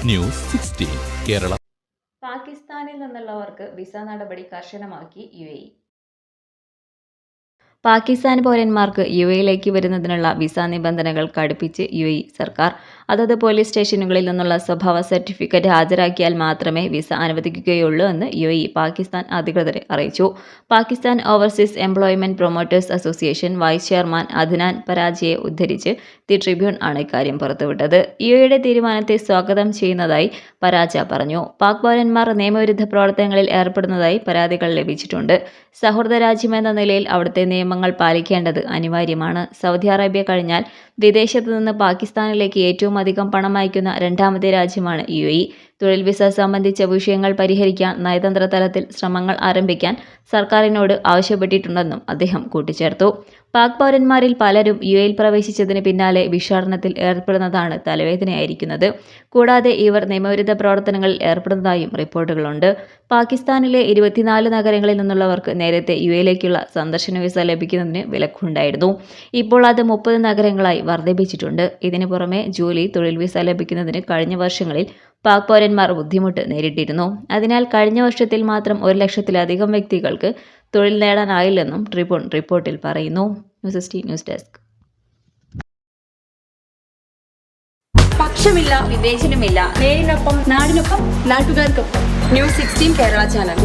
News 16 Kerala. പാകിസ്ഥാനിൽ നിന്നുള്ളവർക്ക് visa നടപടി കർശനമാക്കി UAE. പാകിസ്ഥാൻ പൗരന്മാർക്ക് UAEയിലേക്ക് വരുന്നതിനുള്ള വിസ നിബന്ധനകൾ കടുപ്പിച്ച് UAE സർക്കാർ. അതത് പോലീസ് സ്റ്റേഷനുകളിൽ നിന്നുള്ള സ്വഭാവ സർട്ടിഫിക്കറ്റ് ഹാജരാക്കിയാൽ മാത്രമേ വിസ അനുവദിക്കുകയുള്ളൂ എന്ന് UAE പാകിസ്ഥാൻ അധികൃതരെ അറിയിച്ചു. Pakistan overseas employment promoters association vice chairman Adnan പരാജിയെ ഉദ്ധരിച്ച് ദി ട്രിബ്യൂൺ ആണ് ഇക്കാര്യം പുറത്തുവിട്ടത്. UAEയുടെ തീരുമാനത്തെ സ്വാഗതം ചെയ്യുന്നതായി പരാജ പറഞ്ഞു. പാക് പൗരന്മാർ നിയമവിരുദ്ധ പ്രവർത്തനങ്ങളിൽ ഏർപ്പെടുന്നതായി പരാതികൾ ലഭിച്ചിട്ടുണ്ട്. സൗഹൃദ രാജ്യമെന്ന നിലയിൽ അവിടുത്തെ നിയമങ്ങൾ പാലിക്കേണ്ടത് അനിവാര്യമാണ്. സൗദി അറേബ്യ കഴിഞ്ഞാൽ വിദേശത്ത് നിന്ന് പാകിസ്ഥാനിലേക്ക് ഏറ്റവും അധികം പണം അയക്കുന്ന രണ്ടാമത്തെ രാജ്യമാണ് UAE. തൊഴിൽ വിസ സംബന്ധിച്ച വിഷയങ്ങൾ പരിഹരിക്കാൻ നയതന്ത്ര തലത്തിൽ ശ്രമങ്ങൾ ആരംഭിക്കാൻ സർക്കാരിനോട് ആവശ്യപ്പെട്ടിട്ടുണ്ടെന്നും അദ്ദേഹം കൂട്ടിച്ചേർത്തു. പാക് പൗരന്മാരിൽ പലരും UAEയിൽ പ്രവേശിച്ചതിന് പിന്നാലെ ഭിക്ഷാടനത്തിൽ ഏർപ്പെടുന്നതാണ് തലവേദനയായിരിക്കുന്നത്. കൂടാതെ ഇവർ നിയമവിരുദ്ധ പ്രവർത്തനങ്ങളിൽ ഏർപ്പെടുന്നതായും റിപ്പോർട്ടുകളുണ്ട്. പാകിസ്ഥാനിലെ 24 നഗരങ്ങളിൽ നിന്നുള്ളവർക്ക് നേരത്തെ UAEയിലേക്കുള്ള സന്ദർശന വിസ ലഭിക്കുന്നതിന് വിലക്കുണ്ടായിരുന്നു. ഇപ്പോൾ അത് 30 നഗരങ്ങളായി വർദ്ധിപ്പിച്ചിട്ടുണ്ട്. ഇതിനു പുറമെ ജോലി, തൊഴിൽ വിസ ലഭിക്കുന്നതിന് കഴിഞ്ഞ വർഷങ്ങളിൽ പാക് പൗരന്മാർ ബുദ്ധിമുട്ട് നേരിട്ടിരുന്നു. അതിനാൽ കഴിഞ്ഞ വർഷത്തിൽ മാത്രം 1 ലക്ഷത്തിലധികം വ്യക്തികൾക്ക് തൊഴിൽ നേടാനായില്ലെന്നും ട്രിബ്യൂൺ റിപ്പോർട്ടിൽ പറയുന്നു. News desk. പക്ഷമില്ല, വിവേചനമില്ല. നേരിനൊപ്പം, നാടിനൊപ്പം, നാട്ടുകാർക്കൊപ്പം. News 16 Kerala channel.